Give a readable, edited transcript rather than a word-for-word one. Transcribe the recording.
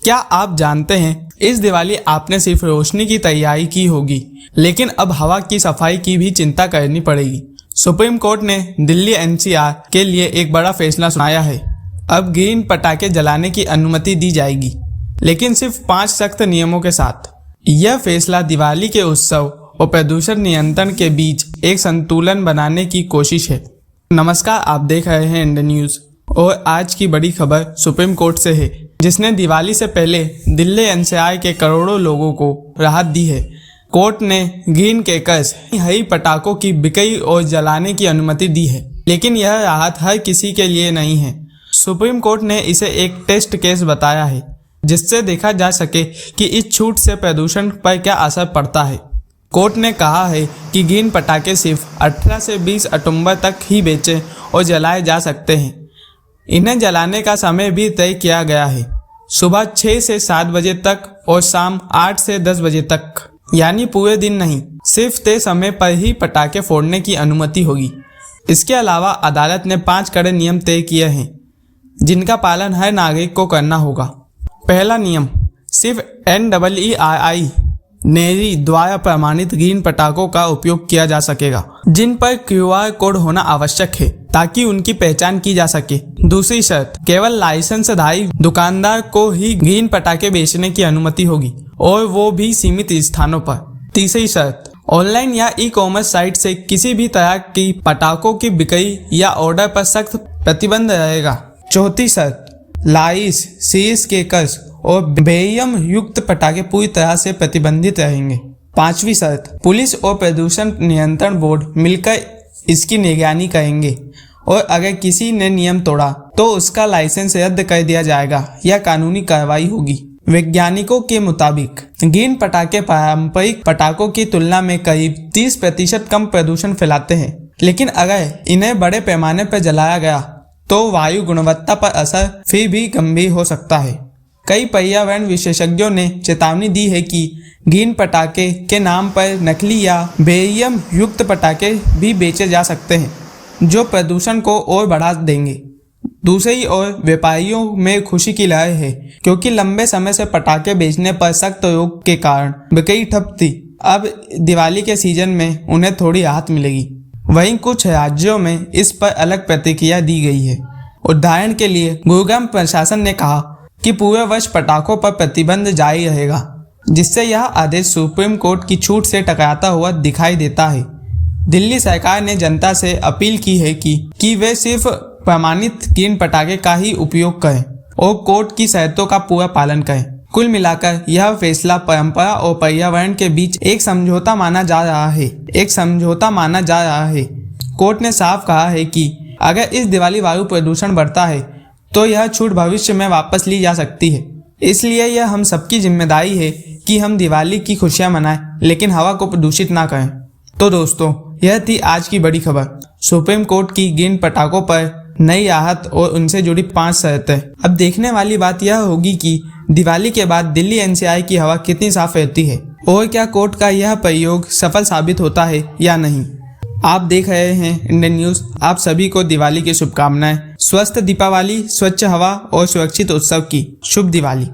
क्या आप जानते हैं इस दिवाली आपने सिर्फ रोशनी की तैयारी की होगी, लेकिन अब हवा की सफाई की भी चिंता करनी पड़ेगी। सुप्रीम कोर्ट ने दिल्ली एनसीआर के लिए एक बड़ा फैसला सुनाया है। अब ग्रीन पटाखे जलाने की अनुमति दी जाएगी, लेकिन सिर्फ 5 सख्त नियमों के साथ। यह फैसला दिवाली के उत्सव और प्रदूषण नियंत्रण के बीच एक संतुलन बनाने की कोशिश है। नमस्कार, आप देख रहे हैं इंडियन न्यूज़ और आज की बड़ी खबर सुप्रीम कोर्ट से है, जिसने दिवाली से पहले दिल्ली एनसीआर के करोड़ों लोगों को राहत दी है। कोर्ट ने ग्रीन क्रैकर्स हरी पटाखों की बिक्री और जलाने की अनुमति दी है, लेकिन यह राहत हर किसी के लिए नहीं है। सुप्रीम कोर्ट ने इसे एक टेस्ट केस बताया है, जिससे देखा जा सके कि इस छूट से प्रदूषण पर क्या असर पड़ता है। कोर्ट ने कहा है कि ग्रीन पटाखे सिर्फ 18 से 20 अक्टूबर तक ही बेचे और जलाए जा सकते हैं। इन्हें जलाने का समय भी तय किया गया है, सुबह 6 से 7 बजे तक और शाम 8 से 10 बजे तक, यानी पूरे दिन नहीं। सिर्फ तय समय पर ही पटाखे फोड़ने की अनुमति होगी। इसके अलावा अदालत ने 5 कड़े नियम तय किए हैं, जिनका पालन हर नागरिक को करना होगा। पहला नियम, सिर्फ NEEI नेरी द्वारा प्रमाणित ग्रीन पटाखों का उपयोग किया जा सकेगा, जिन पर QR कोड होना आवश्यक है ताकि उनकी पहचान की जा सके। दूसरी शर्त, केवल लाइसेंसधारी दुकानदार को ही ग्रीन पटाखे बेचने की अनुमति होगी और वो भी सीमित स्थानों पर। तीसरी शर्त, ऑनलाइन या ई-कॉमर्स साइट से किसी भी तरह की पटाखों की बिक्री या ऑर्डर पर सख्त प्रतिबंध रहेगा। चौथी शर्त, लाइस, सीरीज क्रैकर्स और बेरियम युक्त पटाखे पूरी तरह से प्रतिबंधित रहेंगे। पांचवी शर्त, पुलिस और प्रदूषण नियंत्रण बोर्ड मिलकर इसकी निगरानी करेंगे और अगर किसी ने नियम तोड़ा तो उसका लाइसेंस रद्द कर दिया जाएगा या कानूनी कार्रवाई होगी। वैज्ञानिकों के मुताबिक ग्रीन पटाखे पारंपरिक पटाखों की तुलना में करीब 30% कम प्रदूषण फैलाते हैं, लेकिन अगर इन्हें बड़े पैमाने पर जलाया गया तो वायु गुणवत्ता पर असर फिर भी गंभीर हो सकता है। कई पर्यावरण विशेषज्ञों ने चेतावनी दी है कि ग्रीन पटाखे के नाम पर नकली या बेरियम युक्त पटाखे भी बेचे जा सकते हैं, जो प्रदूषण को और बढ़ा देंगे। दूसरी ओर व्यापारियों में खुशी की लहर है, क्योंकि लंबे समय से पटाखे बेचने पर सख्त रोक के कारण बिक्री ठप थी। अब दिवाली के सीजन में उन्हें थोड़ी राहत मिलेगी। वहीं कुछ राज्यों में इस पर अलग प्रतिक्रिया दी गई है। उदाहरण के लिए गुरुग्राम प्रशासन ने कहा कि पूरे वर्ष पटाखों पर प्रतिबंध जारी रहेगा, जिससे यह आदेश सुप्रीम कोर्ट की छूट से टकराता हुआ दिखाई देता है। दिल्ली सरकार ने जनता से अपील की है कि वे सिर्फ प्रमाणित ग्रीन पटाखे का ही उपयोग करें और कोर्ट की शर्तों का पूरा पालन करें। कुल मिलाकर यह फैसला परंपरा और पर्यावरण के बीच एक समझौता माना जा रहा है। कोर्ट ने साफ कहा है कि अगर इस दिवाली वायु प्रदूषण बढ़ता है तो यह छूट भविष्य में वापस ली जा सकती है। इसलिए यह हम सबकी जिम्मेदारी है कि हम दिवाली की खुशियां मनाएं, लेकिन हवा को प्रदूषित ना करें। तो दोस्तों, यह थी आज की बड़ी खबर, सुप्रीम कोर्ट की ग्रीन पटाखों पर नई राहत और उनसे जुड़ी 5 शर्तें। अब देखने वाली बात यह होगी कि दिवाली के बाद दिल्ली एनसीआर की हवा कितनी साफ रहती है और क्या कोर्ट का यह प्रयोग सफल साबित होता है या नहीं। आप देख रहे हैं इंडियन न्यूज़। आप सभी को दिवाली की शुभकामनाएं। स्वस्थ दीपावली, स्वच्छ हवा और सुरक्षित उत्सव की शुभ दिवाली।